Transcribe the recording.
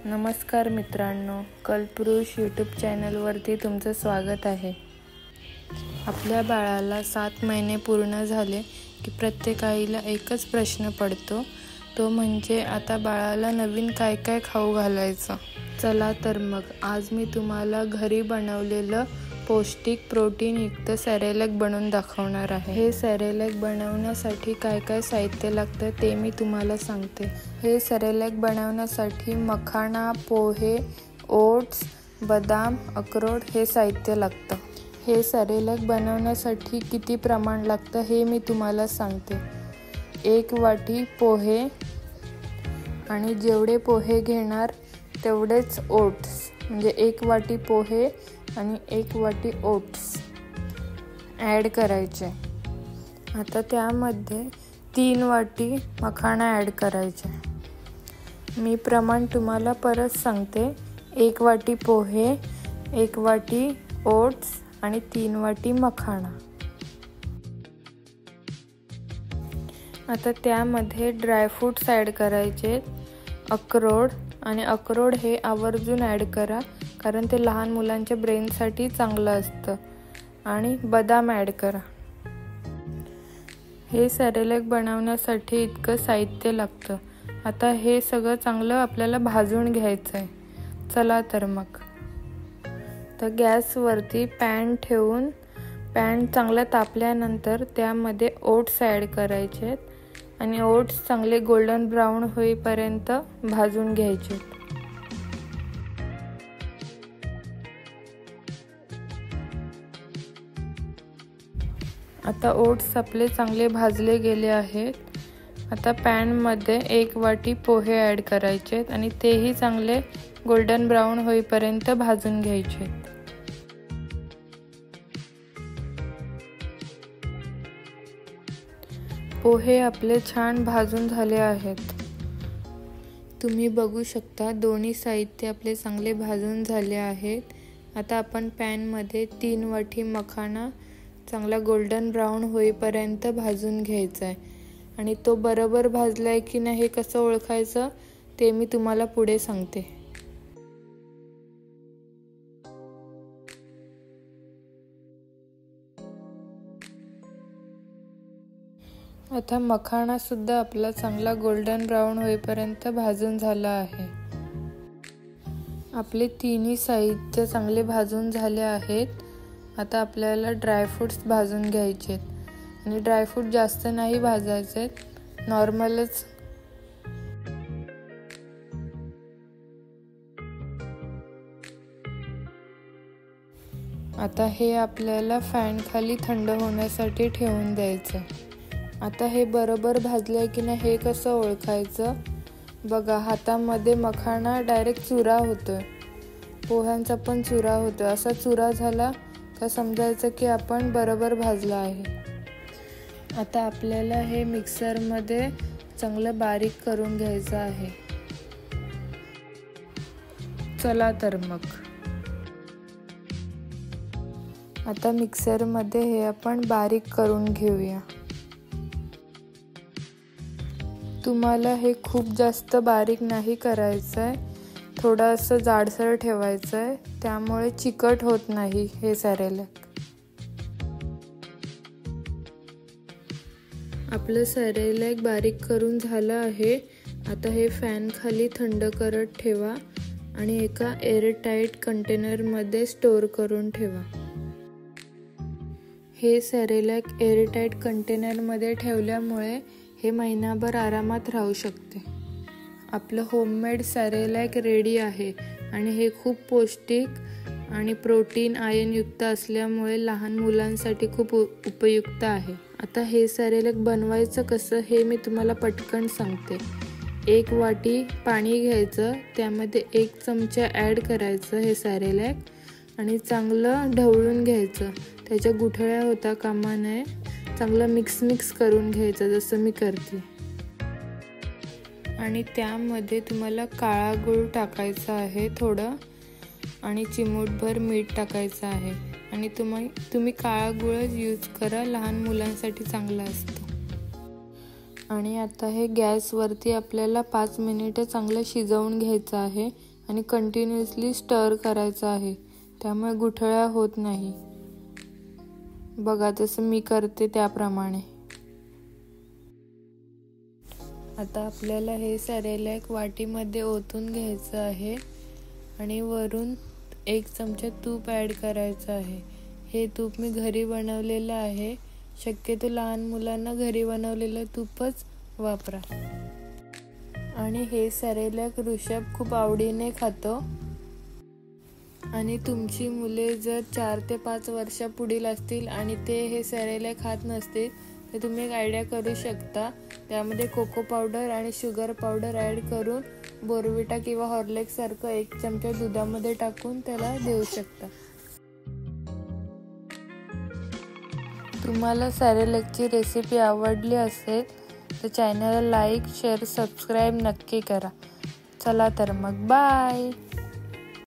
नमस्कार मित्रांनो, कल्पवृक्ष यूट्यूब चॅनलवरती तुमचं स्वागत आहे. आपल्या बाळाला 7 महिने पूर्ण झाले की प्रत्येक आईला एकच प्रश्न पडतो, तो म्हणजे आता बाळाला नवीन काय काय खाऊ घालायचं. चला तर मग आज मी तुम्हाला घरी बनवलेलं पौष्टिक प्रोटीनयुक्त सॅरेलॅक बनवून दाखवणार आहे. हे सॅरेलॅक बनवण्यासाठी काय काय साहित्य लागतं ते मी तुम्हाला सांगते. हे सॅरेलॅक बनवण्यासाठी मखाना, पोहे, ओट्स, बदाम, अक्रोड हे साहित्य लागतं. हे सॅरेलॅक बनवण्यासाठी किती प्रमाण लागतं हे मी तुम्हाला सांगते. 1 वाटी पोहे आणि जेवढे पोहे घेणार तेवढेच ओट्स, म्हणजे 1 वाटी पोहे आणि 1 वाटी ओट्स ॲड करायचे. आता त्यामध्ये 3 वाटी मखाना ॲड करायचे. मी प्रमाण तुम्हाला परत सांगते. 1 वाटी पोहे, 1 वाटी ओट्स आणि 3 वाटी मखाना. आता त्यामध्ये ड्रायफ्रूट्स ॲड करायचे. अक्रोड, आणि अक्रोड हे आवर्जून ॲड करा कारण ते लहान मुलांच्या ब्रेनसाठी चांगलं असतं. आणि बदाम ॲड करा. हे सॅरेलॅक बनवण्यासाठी इतकं साहित्य लागतं. आता हे सगळं चांगलं आपल्याला भाजून घ्यायचं आहे. चला तर मग. तर गॅसवरती पॅन ठेवून पॅन चांगलं तापल्यानंतर त्यामध्ये ओट्स ॲड करायचे आणि ओट्स चांगले गोल्डन ब्राऊन होईपर्यंत भाजून घ्यायचे. आता ओट्स आपले चांगले भाजले गेले आहेत. आता पॅनमध्ये 1 वाटी पोहे ॲड करायचे आणि तेही चांगले गोल्डन ब्राऊन होईपर्यंत भाजून घ्यायचे. पोहे आपले छान भाजून झाले आहेत. तुम्ही बघू शकता दोन्ही साहित्य आपले चांगले भाजून झाले आहेत. आता आपण पॅनमध्ये 3 वाटी मखाना चांगला गोल्डन ब्राऊन होईपर्यंत भाजून घ्यायचा आहे. आणि तो बरोबर भाजला आहे की नाही हे कसं ओळखायचं ते मी तुम्हाला पुढे सांगते. आता मखाना सुद्धा आपला चांगला गोल्डन ब्राऊन होईपर्यंत भाजून झाला आहे. आपले तिन्ही साहित्य चांगले भाजून झाले आहेत. आता आपल्याला ड्रायफ्रूट्स भाजून घ्यायचे आणि ड्रायफ्रूट जास्त नाही भाजायचे, नॉर्मलच. आता हे आपल्याला फॅन खाली थंड होण्यासाठी ठेवून द्यायचं. आता हे बरोबर भाजलंय की नाही हे कसं ओळखायचं बघा. हातामध्ये मखाना डायरेक्ट चुरा होतोय, पोह्यांचा पण चुरा होतोय. असा चुरा झाला का समजायचं की आपण बरोबर भाजलं आहे. आता आपल्याला हे मिक्सरमध्ये चांगलं बारीक करून घ्यायचं आहे. चला तर मग. आता मिक्सरमध्ये हे आपण बारीक करून घेऊया. तुम्हाला हे खूप जास्त बारीक नाही करायचं आहे, थोडं असं जाडसर ठेवायचं आहे, त्यामुळे चिकट होत नाही हे सॅरेलॅक. आपलं सॅरेलॅक बारीक करून झालं आहे. आता हे फॅन खाली थंड करत ठेवा आणि एका एअरटाईट कंटेनरमध्ये स्टोअर करून ठेवा. हे सॅरेलॅक एअरटाईट कंटेनरमध्ये ठेवल्यामुळे हे महिनाभर आरामात राहू शकते. आपलं होममेड सॅरेलॅक रेडी आहे आणि हे खूप पौष्टिक आणि प्रोटीन आयर्नयुक्त असल्यामुळे लहान मुलांसाठी खूप उपयुक्त आहे. आता हे सॅरेलॅक बनवायचं कसं हे मी तुम्हाला पटकन सांगते. 1 वाटी पाणी घ्यायचं, त्यामध्ये 1 चमचा ॲड करायचं हे सॅरेलॅक आणि चांगलं ढवळून घ्यायचं. त्याच्या गुठळ्या होता कामा नये. चांगलं मिक्स करून घ्यायचं जसं मी करते. आणि त्यामध्ये तुम्हाला काळा गूळ टाकायचा आहे थोडं, आणि चिमूटभर मीठ टाकायचं आहे. आणि तुम्ही काळा गूळच यूज करा, लहान मुलांसाठी चांगला असतो. आणि आता हे गॅसवरती आपल्याला 5 मिनिटे चांगलं शिजवून घ्यायचं आहे आणि कंटिन्युअसली स्टर करायचं आहे, त्यामुळे गुठळ्या होत नाही. बघा जसं मी करते त्याप्रमाणे. आता आपल्याला हे सेरेलॅक वाटीमध्ये ओतून घ्यायचं आहे आणि वरून 1 चमचा तूप ॲड करायचं आहे. हे तूप मी घरी बनवलेलं आहे. शक्यतो लहान मुलांना घरी बनवलेलं तूपच वापरा. आणि हे सेरेलॅक ऋषभ खूप आवडीने खातो. आणि तुमची मुले जर 4 ते 5 वर्षापुढील असतील आणि ते हे सेरेलॅक खात नसतील तर तुम्ही एक आयडिया करू शकता. त्यामध्ये कोको पावडर आणि शुगर पावडर ॲड करून बोर्नव्हिटा किंवा हॉर्लिक्स सारखं 1 चमचा दुधामध्ये टाकून त्याला देऊ शकता. तुम्हाला सेरेलॅकची रेसिपी आवडली असेल तर चॅनलला लाईक, शेअर, सबस्क्राईब नक्की करा. चला तर मग बाय.